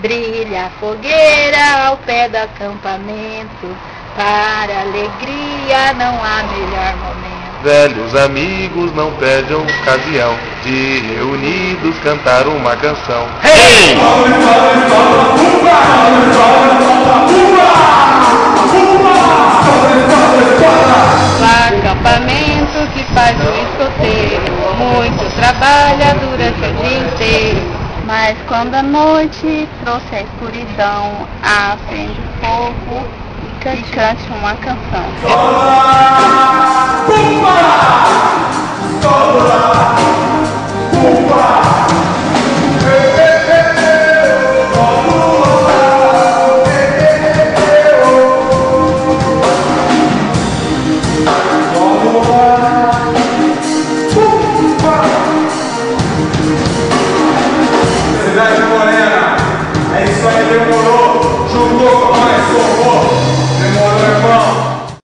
Brilha a fogueira ao pé do acampamento, para alegria não há melhor momento. Velhos amigos não perdem ocasião de reunidos cantar uma canção. Hey! O acampamento que faz o escoteiro, muito trabalha durante o dia inteiro. Mas quando a noite trouxe a escuridão, acende o fogo e cante uma canção. Pumba! Pumba!